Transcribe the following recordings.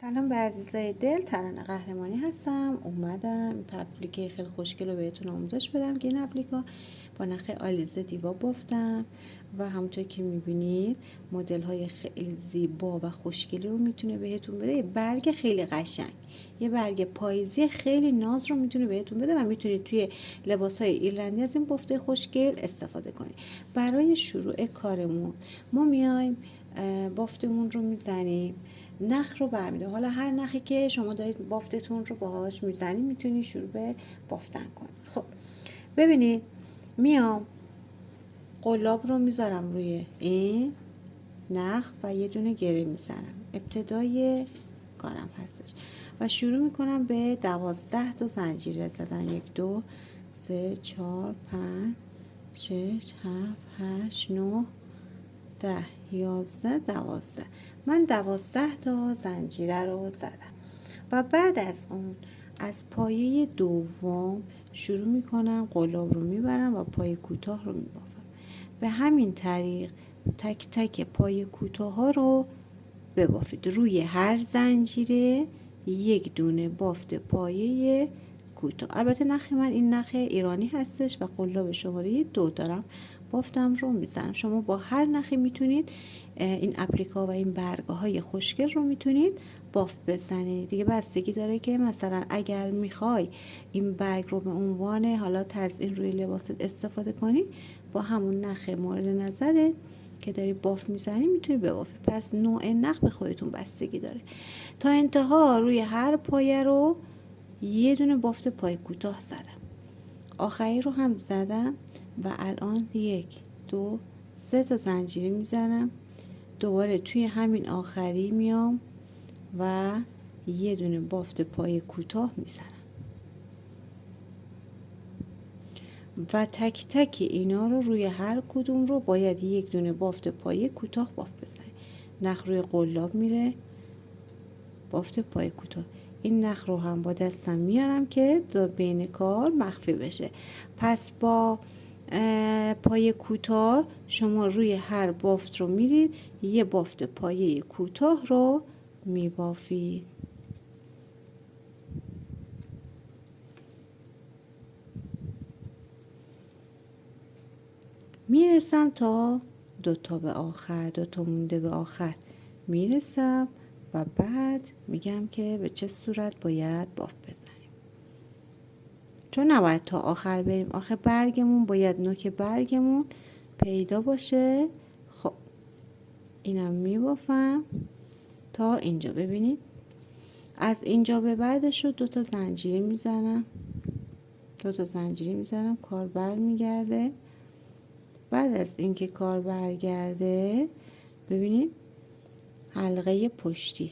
سلام به عزیزای دل، ترانه قهرمانی هستم. اومدم این اپلیکه خیلی خوشگل رو بهتون آموزش بدم که این اپلیکا با نخ آلیزه دیوا بافتم و همونطور که میبینید مدل های خیلی زیبا و خوشگلی رو میتونه بهتون بده. یه برگ خیلی قشنگ، یه برگ پاییزی خیلی ناز رو میتونه بهتون بده و میتونید توی لباس های ایرلندی از این بافته خوشگل استفاده کنید. برای شروع کارمون ما میایم بافتمون رو میزنیم، نخ رو برمی‌داریم. حالا هر نخی که شما دارید بافتتون رو باهاش میزنید میتونید شروع به بافتن کنید. خب ببینید، میام قلاب رو میذارم روی این نخ و یه دونه گره میزنم. ابتدای کارم هستش و شروع میکنم به 12 تا زنجیره زدن. 1 2 3 4 5 6 7 8 9 10 11 12. من 12 تا زنجیره رو زدم و بعد از اون از پایه دوم شروع میکنم قلاب رو میبرم و پای کوتاه رو میبافم. به همین طریق تک تک پای کوتاه ها رو ببافید. روی هر زنجیره یک دونه بافت پایه کوتاه. البته نخ من این نخ ایرانی هستش و قلاب شماره 2 دارم بافتم رو میزنم. شما با هر نخی میتونید این اپلیکا و این برگه های خوشگل رو میتونید بافت بزنید. دیگه بستگی داره که مثلا اگر میخوای این برگ رو به عنوان حالا تزیین روی لباست استفاده کنی، با همون نخ مورد نظرت که داری بافت میزنی میتونی ببافی. پس نوع نخ به خودتون بستگی داره. تا انتها روی هر پایه رو یه دونه بافت پای کوتاه زدم، آخری رو هم زدم و الان 1 2 3 تا زنجیره میزنم. دوباره توی همین آخری میام و یه دونه بافت پای کوتاه میزنم و تک تک اینا رو روی هر کدوم رو باید یک دونه بافت پای کوتاه بافت بزنید. نخ روی قلاب میره، بافت پای کوتاه. این نخ رو هم با دستم میارم که بین کار مخفی بشه. پس با پای کوتاه شما روی هر بافت رو میرید، یه بافت پایه کوتاه رو میبافید. میرسم تا 2 تا به آخر، 2 تا مونده به آخر میرسم و بعد میگم که به چه صورت باید بافت بزنیم، چون نباید تا آخر بریم. آخه برگمون باید نوک برگمون پیدا باشه. خب اینم میبافم تا اینجا. ببینید از اینجا به بعدش رو 2 تا زنجیره میزنم، 2 تا زنجیره میزنم، کار برمیگرده. بعد از اینکه کار برگرده ببینید حلقه پشتی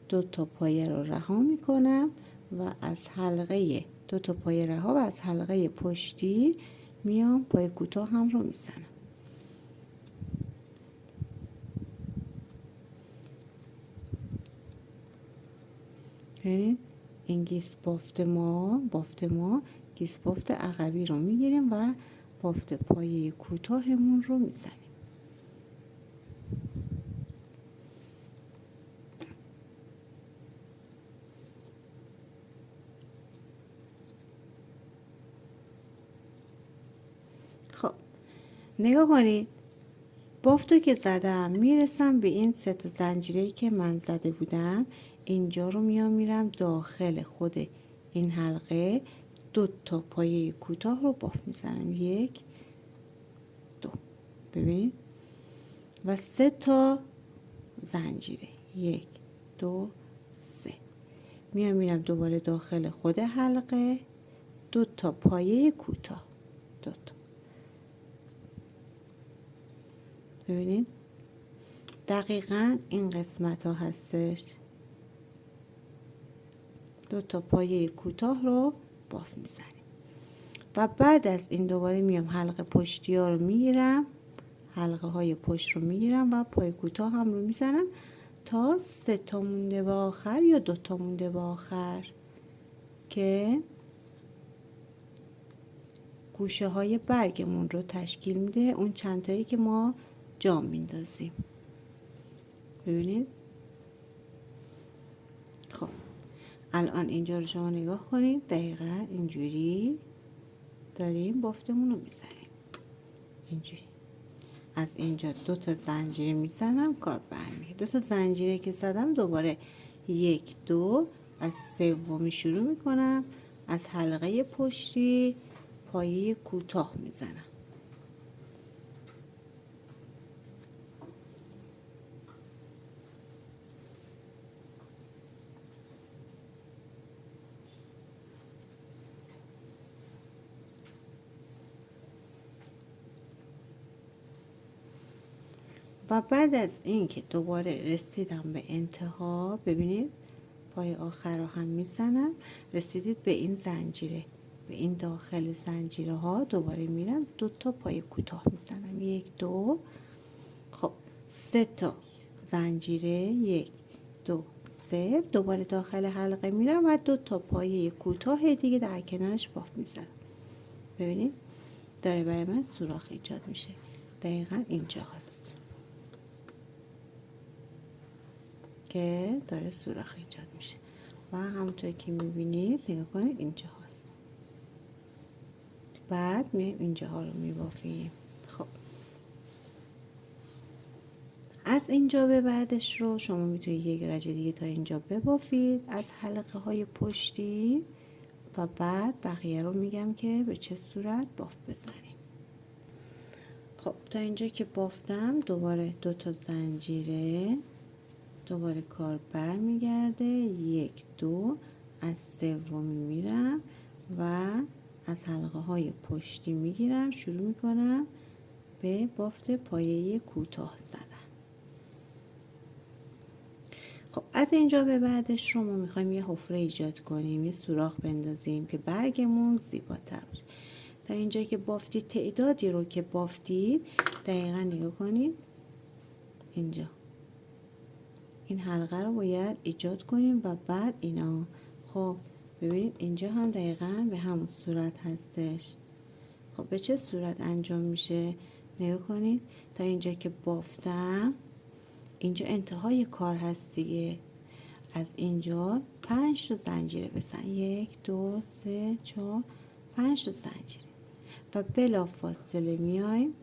2 تا پایه رو رها میکنم و از حلقه 2 تا پایه رها و از حلقه پشتی میام پای کوتاه هم رو میزنم. ببینید این گیس بافت ما گیس بافت عقبی رو میگیریم و بافت پایه کوتاهمون رو میزنیم. خب نگاه کنید، بافتو که زدم میرسم به این 3 تا زنجیره‌ای که من زده بودم. اینجا رو میرم داخل خود این حلقه 2 تا پایه کوتاه رو بافت میزنم. 1 2 ببینید و 3 تا زنجیره. 1 2 3 میرم دوباره داخل خود حلقه 2 تا پایه کوتاه. 2 تا ببینید دقیقاً این قسمت ها هستش. 2 تا پایه کوتاه رو بافت میزنیم و بعد از این دوباره میام حلقه پشتی ها رو میگیرم، حلقه های پشت رو میگیرم و پای کوتاه هم رو میزنم تا 3 تا مونده به آخر یا 2 تا مونده به آخر که گوشه های برگمون رو تشکیل میده، اون چند تایی که ما جا میندازیم. ببینید الان اینجا رو شما نگاه کنید، دقیقا اینجوری داریم بافتمون رو میزنیم. اینجوری از اینجا 2 تا زنجیره میزنم، کار برمیگرده. 2 تا زنجیره که زدم دوباره 1 2 از سومی شروع میکنم، از حلقه پشتی پایه کوتاه میزنم. و بعد از این که دوباره رسیدم به انتها، ببینید پای آخر رو هم میزنم، رسیدید به این زنجیره، به این داخل زنجیره ها دوباره میرم 2 تا پای کوتاه میزنم، 1 2. خب 3 تا زنجیره، 1 2 3، دوباره داخل حلقه میرم و 2 تا پایه کوتاه دیگه در کنارش بافت میزنم. ببینید داره برای من سوراخ ایجاد میشه، دقیقا اینجا هست که داره سوراخ ایجاد میشه و همونطور که میبینید نگاه کنید اینجا هست. بعد میایم اینجاها رو میبافیم. خب از اینجا به بعدش رو شما میتونید یک رج دیگه تا اینجا ببافید از حلقه های پشتی و بعد بقیه رو میگم که به چه صورت بافت بزنیم. خب تا اینجا که بافتم دوباره 2 تا زنجیره، دوباره کار برمیگرده، 1 2 از سومی میرم و از حلقه های پشتی میگیرم، شروع میکنم به بافت پایه کوتاه زدن. خب از اینجا به بعدش رو ما میخوایم یه حفره ایجاد کنیم، یه سوراخ بندازیم که برگمون زیباتر بشه. تا اینجا که بافتید تعدادی رو که بافتید دقیقا نگاه کنید اینجا این حلقه رو باید ایجاد کنیم و بعد اینا. خب ببینید اینجا هم دقیقا به همون صورت هستش. خب به چه صورت انجام میشه؟ نگاه کنید تا اینجا که بافتم اینجا انتهای کار هست دیگه، از اینجا 5 تا زنجیره بزن، 1 2 3 4 5 تا زنجیره و بلا فاصله میایم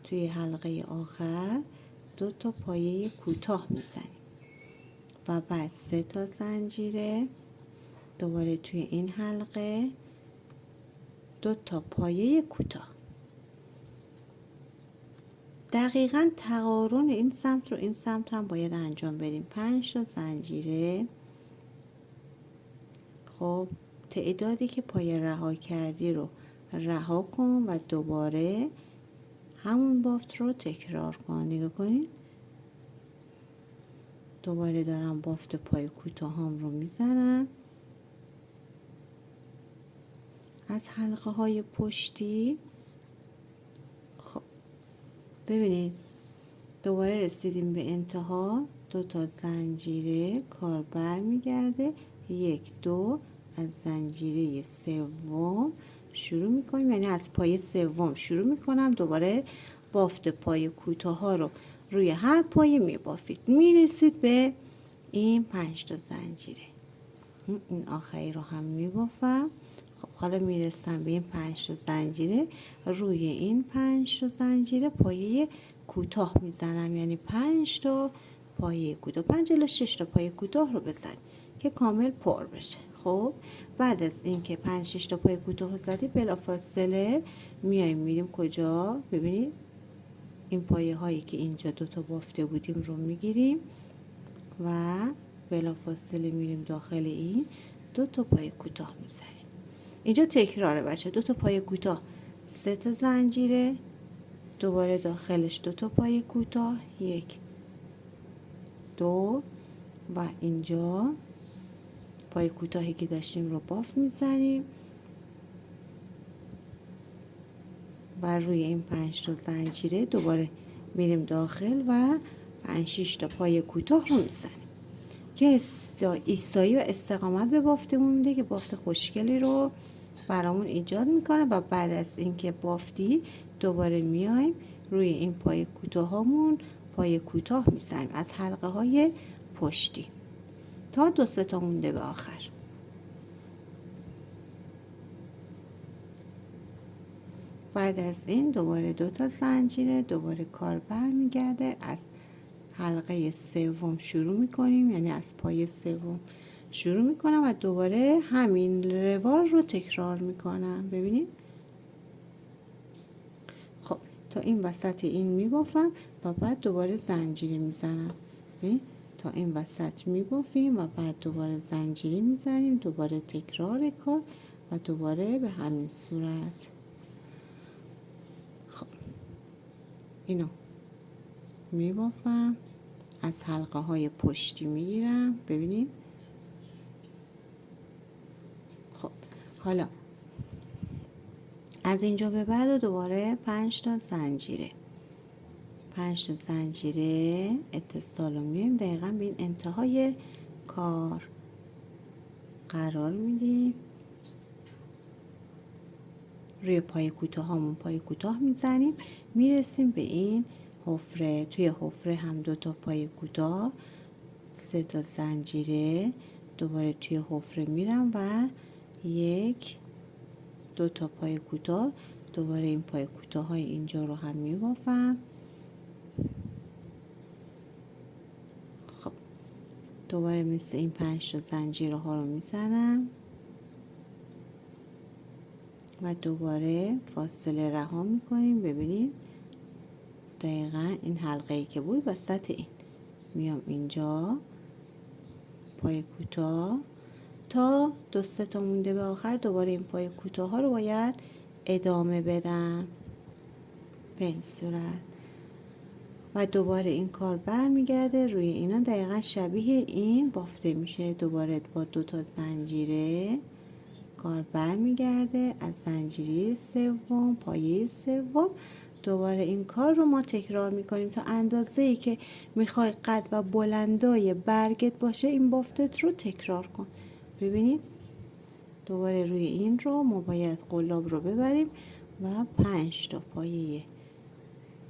توی حلقه آخر 2 تا پایه کوتاه میزنیم و بعد 3 تا زنجیره، دوباره توی این حلقه 2 تا پایه کوتاه. دقیقاً تقارن این سمت رو این سمت هم باید انجام بدیم. 5 تا زنجیره. خب تعدادی که پایه رها کردی رو رها کن و دوباره همون بافت رو تکرار کن. نگاه کنید دوباره دارم بافت پای کوتاهم رو میزنم از حلقه های پشتی. خب ببینید دوباره رسیدیم به انتها، 2 تا زنجیره، کار برمیگرده، 1 2 از زنجیره سوم شروع میکنیم، یعنی از پای سوم شروع میکنم، دوباره بافت پای کوتاه ها رو روی هر پایه میبافید، میرسید به این 5 تا زنجیره. این آخری رو هم میبافم. خب حالا میرسم به این 5 تا زنجیره، روی این 5 تا زنجیره پایه کوتاه میزنم، یعنی 5 تا پایه کوتاه، 5 الی 6 تا پایه کوتاه رو بزنیم که کامل پر بشه. خب بعد از اینکه 5 6 تا پایه کوتاه زدی بلافاصله میایم میریم کجا؟ ببینید این پایه هایی که اینجا 2 تا بافته بودیم رو میگیریم و بلافاصله میریم داخل این 2 تا پایه کوتاه میزنیم. اینجا تکراره بچه، 2 تا پایه کوتاه، 3 تا زنجیره، دوباره داخلش 2 تا پایه کوتاه، 1 2 و اینجا پایه کوتاهی که داشتیم رو بافت میزنیم و روی این 5 تا زنجیره دوباره میریم داخل و 5 6 تا پایه کوتاه رو میزنیم که ایستایی و استقامت به بافتمون میده که بافت خوشگلی رو برامون ایجاد میکنه. و بعد از اینکه بافتی دوباره میایم روی این پایه کوتاهامون پایه کوتاه میزنیم از حلقه های پشتی تا 2 3 تا مونده به آخر. بعد از این دوباره 2 تا زنجیره، دوباره کار برمیگرده. از حلقه سوم شروع میکنیم، یعنی از پای سوم شروع میکنم و دوباره همین روال رو تکرار میکنم. ببینید خب تا این وسط این میبافم و بعد دوباره زنجیره میزنم. تا این وسط میبافیم و بعد دوباره زنجیره میزنیم، دوباره تکرار کار و دوباره به همین صورت. خب اینو میبافم، از حلقه های پشتی میگیرم. ببینید خب حالا از اینجا به بعد دوباره 5 تا زنجیره، 5 تا زنجیره اتصال رو میایم دقیقا به این انتهای کار قرار میدیم. روی پای کوتاهمون پای کوتاه میزنیم، میرسیم به این حفره. توی حفره هم 2 تا پای کوتاه، 3 تا زنجیره، دوباره توی حفره میرم و 1 2 تا پای کوتاه، دوباره این پای کوتاه های اینجا رو هم میبافم. خب دوباره مثل این 5 تا زنجیره ها رو میزنم و دوباره فاصله رها میکنیم. ببینید دقیقا این حلقه ای که بود وسط این میام اینجا پای کوتاه تا 2 3 تا مونده به آخر، دوباره این پای کوتاه ها رو باید ادامه بدم به این صورت و دوباره این کار برمیگرده روی اینا دقیقا شبیه این بافته میشه. دوباره با 2 تا زنجیره کار برمیگرده، از زنجیره سوم پایه سوم دوباره این کار رو ما تکرار میکنیم تا اندازه ای که میخوای قد و بلندای برگت باشه این بافتت رو تکرار کن. ببینید دوباره روی این رو ما باید قلاب رو ببریم و 5 تا پایه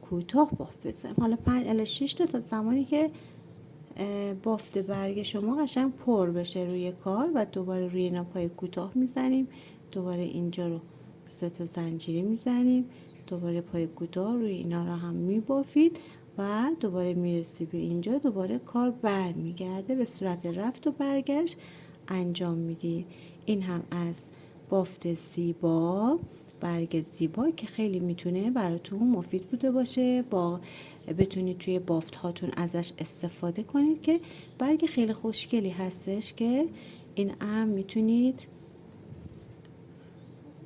کوتاه بافت بزنیم. حالا 5 الی 6 تا زمانی که بافت برگ شما قشنگ پر بشه روی کار و دوباره روی اینا پای کوتاه میزنیم، دوباره اینجا رو 3 تا زنجیره میزنیم، دوباره پای کوتاه روی اینا رو هم میبافید و دوباره میرسی به اینجا، دوباره کار برمیگرده به صورت رفت و برگشت انجام میدی. این هم از بافت زیبا، برگ زیبا که خیلی میتونه براتون مفید بوده باشه، با بتونید توی بافت هاتون ازش استفاده کنید که برگ خیلی خوشگلی هستش که این هم میتونید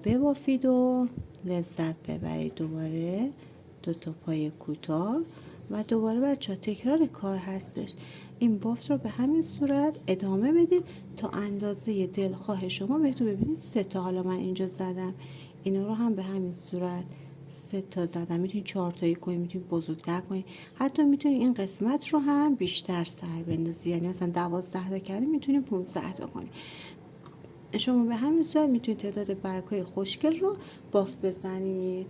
ببافید و لذت ببرید. دوباره 2 تا پای کوتاه و دوباره بچه ها تکرار کار هستش. این بافت رو به همین صورت ادامه بدید تا اندازه دلخواه شما بهتون. ببینید 3 تا حالا من اینجا زدم، اینا رو هم به همین صورت 3 تا زدم. میتونید 4 تایی کنید، میتونید بزرگتر کنید، حتی میتونید این قسمت رو هم بیشتر سر بندازید، یعنی مثلا 12 تا کردید میتونید 15 تا کنید. شما به همین صورت میتونید تعداد برگ‌های خوشگل رو بافت بزنید.